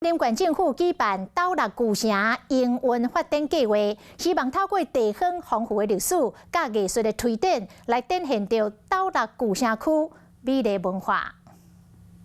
林县政府举办斗六旧城营运发展计划，希望透过地方丰富的历史、甲艺术的推展，来展现着斗六旧城区美丽文化。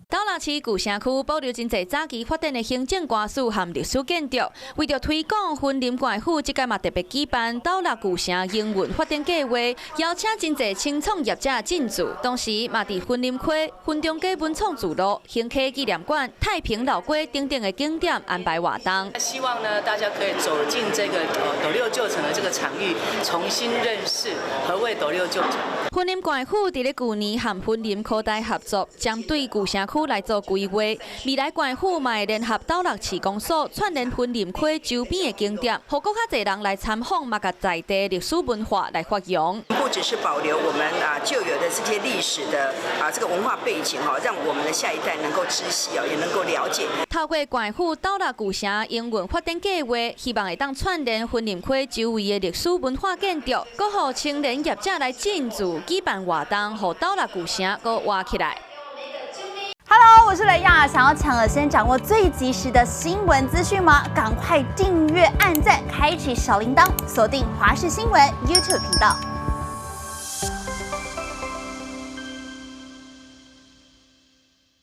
斗六市旧城区保留真侪早期发展的行政官署和历史建筑，为着推广云林县府，这届嘛特别举办斗六旧城营运发展计划，邀请真侪青创业者进驻。同时，嘛伫云林区云中街文创聚落、兴溪纪念馆、太平老街等等的景点安排活动。希望呢，大家可以走进这个斗六旧城的这个场域，重新认识何谓斗六旧城。云林县府伫咧去年和云林科大合作，将对旧城区 来做规划，未来县府嘛会联合斗六市公所，串联云林区周边的景点，让更较侪人来参访，嘛甲在地历史文化来发扬。不只是保留我们旧有的这些历史的这个文化背景让我们的下一代能够知悉也能够了解。透过县府斗六旧城营运发展计划，希望会当串联云林区周围的历史文化建筑，搁互青年业者来进驻，举办活动，互斗六旧城搁活起来。 Hello， 我是雷亚。想要抢先掌握最及时的新闻资讯吗？赶快订阅、按赞、开启小铃铛，锁定华视新闻 YouTube 频道。